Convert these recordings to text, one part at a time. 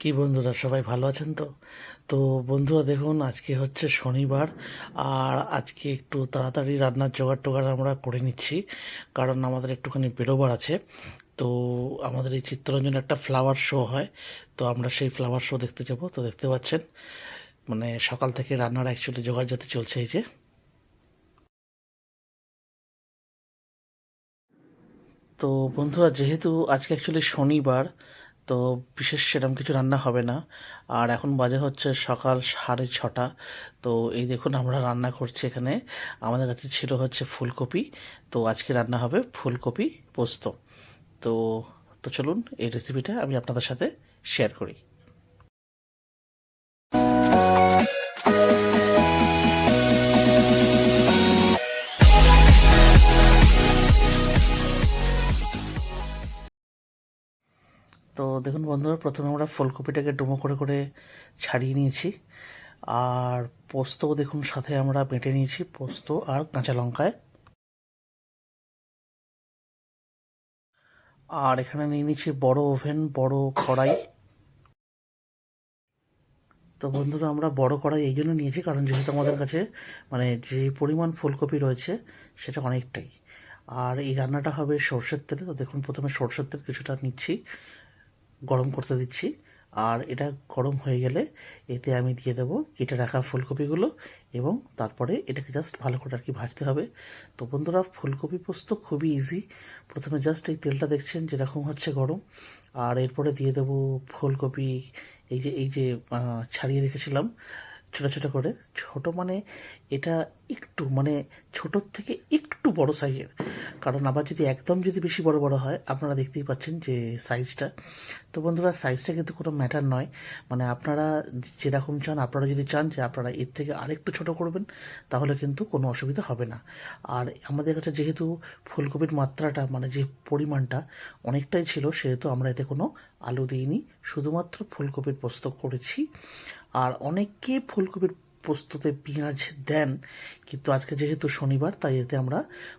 কি বন্ধুরা, সবাই ভালো আছেন তো? তো বন্ধুরা দেখুন, আজকে হচ্ছে শনিবার। আর আজকে একটু তাড়াতাড়ি রান্নার জোগাড় টোগাড় আমরা করে নিচ্ছি, কারণ আমাদের একটুখানি বেরোবার আছে। তো আমাদের এই চিত্তরঞ্জনে একটা ফ্লাওয়ার শো হয়, তো আমরা সেই ফ্লাওয়ার শো দেখতে যাব। তো দেখতে পাচ্ছেন, মানে সকাল থেকে রান্নার অ্যাকচুয়ালি জোগাড় জাতি চলছে। এই যে, তো বন্ধুরা যেহেতু আজকে অ্যাকচুয়ালি শনিবার, তো বিশেষ সেরকম কিছু রান্না হবে না। আর এখন বাজে হচ্ছে সকাল 6:30। তো এই দেখুন আমরা রান্না করছি এখানে। আমাদের কাছে ছিল হচ্ছে ফুলকপি, তো আজকে রান্না হবে ফুলকপি পোস্ত। তো তো চলুন এই রেসিপিটা আমি আপনাদের সাথে শেয়ার করি। তো দেখুন বন্ধুরা, প্রথমে আমরা ফুলকপিটাকে ডুমো করে করে ছাড়িয়ে নিয়েছি। আর পোস্তও দেখুন সাথে আমরা বেটে নিয়েছি, পোস্ত আর কাঁচা লঙ্কায়। আর এখানে নিয়ে নিচ্ছি বড় ওভেন, বড় কড়াই। তো বন্ধুরা, আমরা বড় কড়াই এই জন্য নিয়েছি কারণ যেহেতু আমাদের কাছে মানে যে পরিমাণ ফুলকপি রয়েছে সেটা অনেকটাই। আর এই রান্নাটা হবে সর্ষের তেলে। তো দেখুন, প্রথমে সর্ষের তেল কিছুটা নিচ্ছি, গরম করতে দিচ্ছি। আর এটা গরম হয়ে গেলে এতে আমি দিয়ে দেবো কেটে রাখা ফুলকপিগুলো, এবং তারপরে এটাকে জাস্ট ভালো করে আর কি ভাজতে হবে। তো বন্ধুরা, ফুলকপি পোস্ত খুবই ইজি। প্রথমে জাস্ট এই তেলটা দেখছেন যেরকম হচ্ছে গরম, আর এরপরে দিয়ে দেবো ফুলকপি। এই যে ছাড়িয়ে রেখেছিলাম ছোটো ছোটো করে। ছোট মানে এটা একটু মানে ছোটোর থেকে একটু বড় সাইজের, কারণ আবার যদি একদম যদি বেশি বড় বড় হয় আপনারা দেখতেই পাচ্ছেন যে সাইজটা। তো বন্ধুরা, সাইজটা কিন্তু কোনো ম্যাটার নয়, মানে আপনারা যেরকম চান। আপনারা যদি চান যে আপনারা এর থেকে আরেকটু ছোট করবেন, তাহলে কিন্তু কোনো অসুবিধা হবে না। আর আমাদের কাছে যেহেতু ফুলকপির মাত্রাটা মানে যে পরিমাণটা অনেকটাই ছিল, সেহেতু আমরা এতে কোনো আলু দিইনি, শুধুমাত্র ফুলকপির পোস্ত করেছি। আর অনেকে ফুলকপির পোস্ততে পেঁয়াজ দেন, কিন্তু আজকে যেহেতু শনিবার তাই এতে আমরা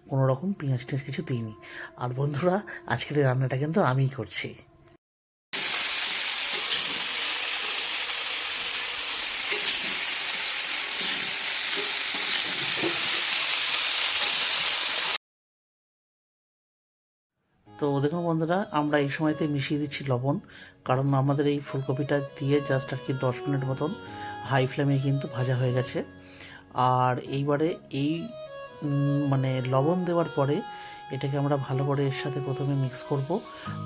কোনো রকম পেঁয়াজ টেঁয়াজ কিছু দিইনি। আর বন্ধুরা, আজকের এই রান্নাটা কিন্তু আমিই করছি। তো দেখুন বন্ধুরা, আমরা এই সময়তে মিশিয়ে দিচ্ছি লবণ, কারণ আমাদের এই ফুলকপিটা দিয়ে জাস্ট আর কি 10 মিনিট মতন হাই ফ্লেমে কিন্তু ভাজা হয়ে গেছে। আর এইবারে এই মানে লবণ দেওয়ার পরে এটাকে আমরা ভালো করে এর সাথে প্রথমে মিক্স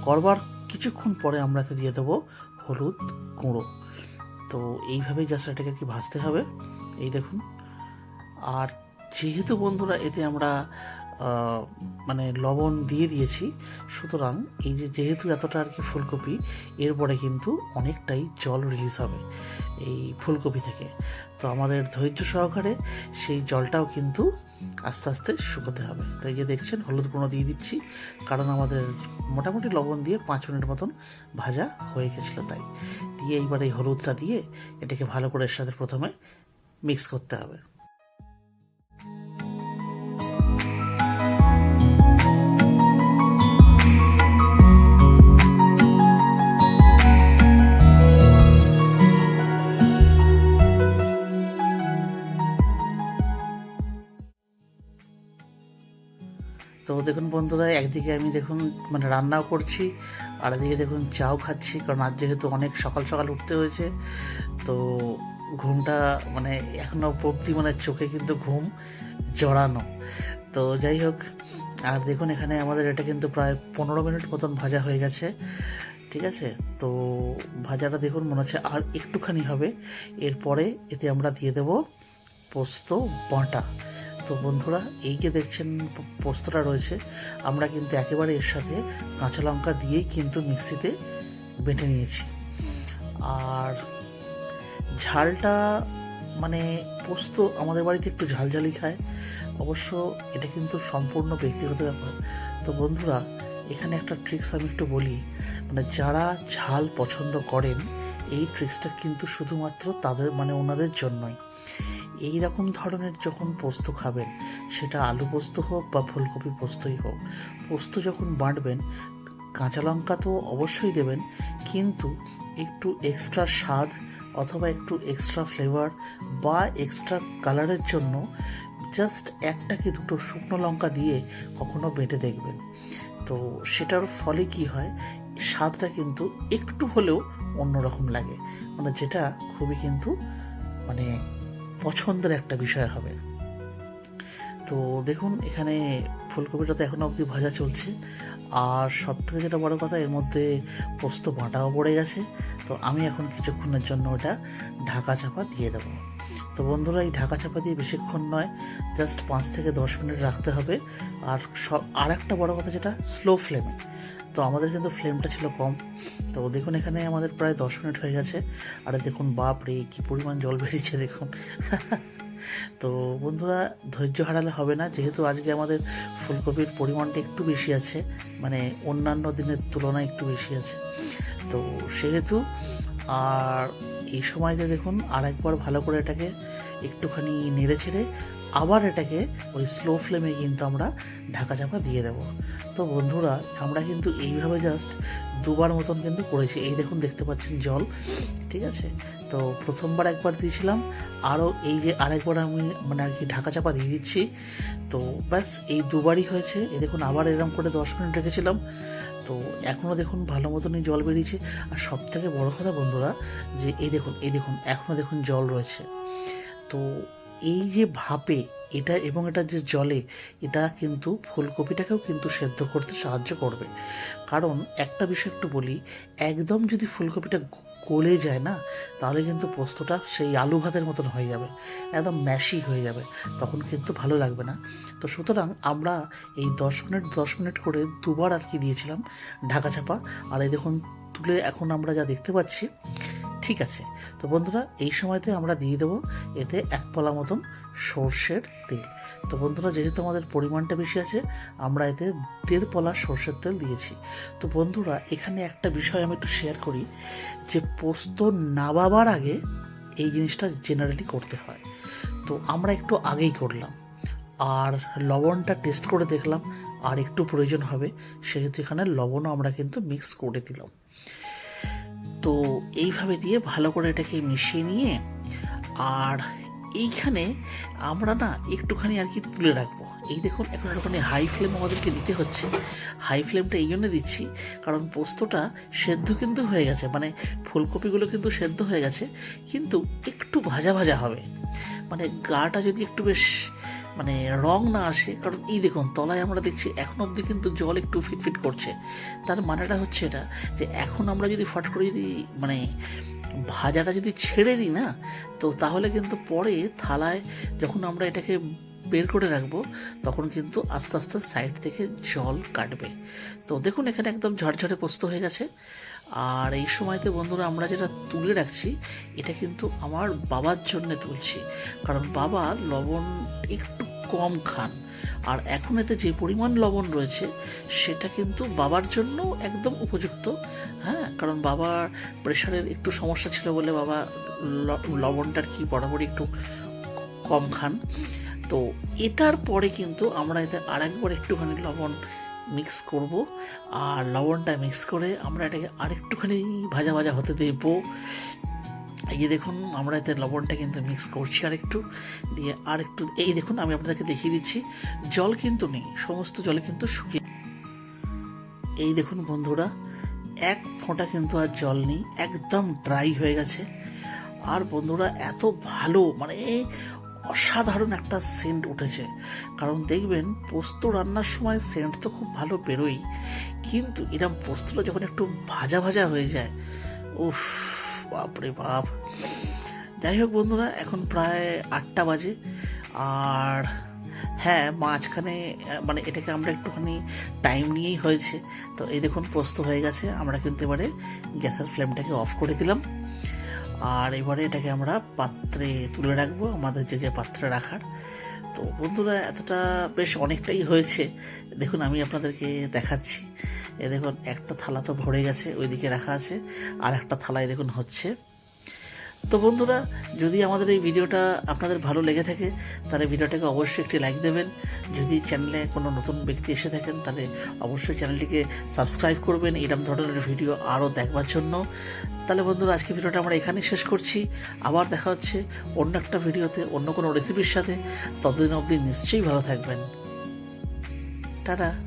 করবার কিছুক্ষণ পরে আমরা এতে দিয়ে দেবো হলুদ গুঁড়ো। তো এইভাবেই জাস্ট এটাকে কি ভাজতে হবে, এই দেখুন। আর যেহেতু বন্ধুরা এতে আমরা মানে লবণ দিয়ে দিয়েছি, সুতরাং এই যে যেহেতু এতটা আর কি ফুলকপি, এরপরে কিন্তু অনেকটাই জল রিলিজ হবে এই ফুলকপি থেকে। তো আমাদের ধৈর্য সহকারে সেই জলটাও কিন্তু আস্তে আস্তে শুকোতে হবে। তো এই যে দেখছেন, হলুদ গুঁড়ো দিয়ে দিচ্ছি, কারণ আমাদের মোটামুটি লবণ দিয়ে 5 মিনিট মতন ভাজা হয়ে গেছিলো, তাই দিয়ে এইবার এই হলুদটা দিয়ে এটাকে ভালো করে এর সাথে প্রথমে মিক্স করতে হবে। তো দেখুন বন্ধুরা, একদিকে আমি দেখুন মানে রান্নাও করছি, আর এদিকে দেখুন চাও খাচ্ছি, কারণ আজ যেহেতু অনেক সকাল সকাল উঠতে হয়েছে। তো ঘুমটা মানে এখনও অবধি মানে চোখে কিন্তু ঘুম জড়ানো। তো যাই হোক, আর দেখুন এখানে আমাদের এটা কিন্তু প্রায় 15 মিনিট মতন ভাজা হয়ে গেছে। ঠিক আছে, তো ভাজাটা দেখুন মনে হচ্ছে আর একটুখানি হবে। এরপরে এতে আমরা দিয়ে দেব পোস্ত বাটা। তো বন্ধুরা, এই যে দেখছেন পোস্তটা রয়েছে, আমরা কিন্তু একেবারে এর সাথে কাঁচা লঙ্কা দিয়েই কিন্তু মিক্সিতে বেটে নিয়েছি। আর ঝালটা মানে পোস্ত আমাদের বাড়িতে একটু ঝালঝালি খায়, অবশ্য এটা কিন্তু সম্পূর্ণ ব্যক্তিগত ব্যাপার। তো বন্ধুরা, এখানে একটা ট্রিক্স আমি একটু বলি, মানে যারা ঝাল পছন্দ করেন, এই ট্রিক্সটা কিন্তু শুধুমাত্র তাদের মানে ওনাদের জন্যই। এই রকম ধরনের যখন পোস্ত খাবেন, সেটা আলু পোস্ত হোক বা ফুলকপি পোস্তই হোক, পোস্ত যখন বাটবেন, কাঁচা লঙ্কা তো অবশ্যই দেবেন, কিন্তু একটু এক্সট্রা স্বাদ অথবা একটু এক্সট্রা ফ্লেভার বা এক্সট্রা কালারের জন্য জাস্ট একটা কি দুটো শুকনো লঙ্কা দিয়ে কখনো বেটে দেখবেন। তো সেটার ফলে কি হয়, স্বাদটা কিন্তু একটু হলেও অন্যরকম লাগে, মানে যেটা খুবই কিন্তু মানে পছন্দের একটা বিষয় হবে। তো দেখুন এখানে ফুলকপিটা তো এখনো অবধি ভাজা চলছে, আর সব থেকে যেটা বড় কথা, এর মধ্যে পোস্ত বাটাও পড়ে গেছে। তো আমি এখন কিছুক্ষণের জন্য ওটা ঢাকা চাপা দিয়ে দেবো। তো বন্ধুরা, এই ঢাকা চাপা দিয়ে বেশিক্ষণ নয়, জাস্ট 5 থেকে 10 মিনিট রাখতে হবে। আর একটা বড় কথা, যেটা স্লো ফ্লেমে। তো আমাদের কিন্তু ফ্লেমটা ছিল কম। তো দেখুন এখানে আমাদের প্রায় 10 মিনিট হয়ে গেছে। আর দেখুন বাপরে কি পরিমাণ জল বেরিয়েছে দেখুন। তো বন্ধুরা, ধৈর্য হারালে হবে না, যেহেতু আজকে আমাদের ফুলকপির পরিমাণটা একটু বেশি আছে, মানে অন্যান্য দিনের তুলনায় একটু বেশি আছে। তো সেহেতু আর এই সময়তে দেখুন আর একবার ভালো করে এটাকে একটুখানি নেড়ে ছেড়ে আবার এটাকে ওই স্লো ফ্লেমে কিন্তু আমরা ঢাকা চাপা দিয়ে দেবো। তো বন্ধুরা, আমরা কিন্তু এইভাবে জাস্ট দুবার মতন কিন্তু করেছি। এই দেখুন দেখতে পাচ্ছেন জল, ঠিক আছে। তো প্রথমবার একবার দিয়েছিলাম, আরও এই যে আরেকবার আমি মানে আর কি ঢাকা চাপা দিয়ে দিচ্ছি। তো ব্যাস এই দুবারই হয়েছে। এই দেখুন আবার এরকম করে 10 মিনিট রেখেছিলাম। তো এখনও দেখুন ভালো মতনই জল বেরিয়েছে। আর সব থেকে বড়ো কথা বন্ধুরা, যে এই দেখুন এখনও দেখুন জল রয়েছে। তো এই যে ভাপে এটা এবং এটা যে জলে, এটা কিন্তু ফুলকপিটাকেও কিন্তু সেদ্ধ করতে সাহায্য করবে। কারণ একটা বিষয় একটু বলি, একদম যদি ফুলকপিটা গলে যায় না, তাহলে কিন্তু পোস্তটা সেই আলু ভাতের মতন হয়ে যাবে, একদম ম্যাশি হয়ে যাবে, তখন কিন্তু ভালো লাগবে না। তো সুতরাং আমরা এই 10 মিনিট করে দুবার আর কি দিয়েছিলাম ঢাকা চাপা। আর এই দেখুন তুলে এখন আমরা যা দেখতে পাচ্ছি, ঠিক আছে। তো বন্ধুরা, এই সময়তে আমরা দিয়ে দেবো এতে 1 পলা মতন সর্ষের তেল। তো বন্ধুরা, যেহেতু আমাদের পরিমাণটা বেশি আছে, আমরা এতে 1.5 পলা সর্ষের তেল দিয়েছি। তো বন্ধুরা, এখানে একটা বিষয় আমি একটু শেয়ার করি, যে পোস্ত নাবাবার আগে এই জিনিসটা জেনারেলি করতে হয়। তো আমরা একটু আগেই করলাম, আর লবণটা টেস্ট করে দেখলাম আর একটু প্রয়োজন হবে, সেহেতু এখানে লবণও আমরা কিন্তু মিক্স করে দিলাম। তো এইভাবে দিয়ে ভালো করে এটাকে মিশিয়ে নিয়ে, আর এইখানে আমরা না একটুখানি আর কি তুলে রাখবো। এই দেখুন এখন একটুখানি হাই ফ্লেম আমাদেরকে দিতে হচ্ছে। হাই ফ্লেমটা এই জন্য দিচ্ছি, কারণ পোস্তটা সেদ্ধ কিন্তু হয়ে গেছে, মানে ফুলকপিগুলো কিন্তু সেদ্ধ হয়ে গেছে, কিন্তু একটু ভাজা ভাজা হবে, মানে গাটা যদি একটু বেশ মানে রং না আসে। কারণ এই দেখুন তলায় আমরা দেখছি এখন অবধি কিন্তু জল একটু ফিটফিট করছে। তার মানেটা হচ্ছে এটা, যে এখন আমরা যদি ফট করে যদি মানে ভাজাটা যদি ছেড়ে দিই না, তো তাহলে কিন্তু পরে থালায় যখন আমরা এটাকে বের করে রাখবো, তখন কিন্তু আস্তে আস্তে সাইড থেকে জল কাটবে। তো দেখুন এখানে একদম ঝরঝরে পোস্ত হয়ে গেছে। আর এই সময়তে বন্ধুরা, আমরা যেটা তুলে রাখছি, এটা কিন্তু আমার বাবার জন্য তুলছি, কারণ বাবা লবণ একটু কম খান। আর এখন এতে যে পরিমাণ লবণ রয়েছে, সেটা কিন্তু বাবার জন্য একদম উপযুক্ত। হ্যাঁ, কারণ বাবার প্রেশারের একটু সমস্যা ছিল বলে বাবা লবণটার কি বরাবরই একটু কম খান। তো এটার পরে কিন্তু আমরা এতে আরেকবার একটুখানি লবণ মিক্স করব, আর লবণটা মিক্স করে আমরা এটাকে আরেকটুখানি ভাজা ভাজা হতে দেব। এই যে দেখুন আমরা এতে লবণটা কিন্তু মিক্স করছি আরেকটু দিয়ে, আরেকটু এই দেখুন আমি আপনাদেরকে দেখিয়ে দিচ্ছি, জল কিন্তু নেই, সমস্ত জলে কিন্তু শুকিয়ে। এই দেখুন বন্ধুরা, 1 ফোঁটা কিন্তু আর জল নেই, একদম ড্রাই হয়ে গেছে। আর বন্ধুরা, এত ভালো মানে অসাধারণ একটা সেন্ট উঠেছে। কারণ দেখবেন পোস্ত রান্নার সময় সেন্ট তো খুব ভালো বেরোয়, কিন্তু এরকম পোস্তটা যখন একটু ভাজা ভাজা হয়ে যায়, উফ বাপরে বাপ। যাই হোক বন্ধুরা, এখন প্রায় 8টা বাজে। আর হ্যাঁ, মাঝখানে মানে এটাকে আমরা একটুখানি টাইম নিয়েই হয়েছে। তো এই দেখুন পোস্ত হয়ে গেছে, আমরা কিন্তু এবারে গ্যাসের ফ্লেমটাকে অফ করে দিলাম। আর এবারে এটাকে আমরা পাত্রে তুলে রাখবো, আমাদের যে পাত্রে রাখার। তো বন্ধুরা, এতটা বেশ অনেকটাই হয়েছে। দেখুন আমি আপনাদেরকে দেখাচ্ছি, এ দেখুন একটা থালা তো ভরে গেছে, ওইদিকে রাখা আছে, আর একটা থালায় দেখুন হচ্ছে। তো বন্ধুরা, যদি আমাদের এই ভিডিওটা আপনাদের ভালো লেগে থাকে, তাহলে ভিডিওটাকে অবশ্যই একটি লাইক দেবেন। যদি চ্যানেলে কোনো নতুন ব্যক্তি এসে থাকেন, তাহলে অবশ্যই চ্যানেলটিকে সাবস্ক্রাইব করবেন এরকম ধরনের ভিডিও আরও দেখবার জন্য। তাহলে বন্ধুরা আজকে ভিডিওটা আমরা এখানেই শেষ করছি। আবার দেখা হচ্ছে অন্য একটা ভিডিওতে অন্য কোনো রেসিপির সাথে। ততদিন অবধি নিশ্চয়ই ভালো থাকবেন। টাটা।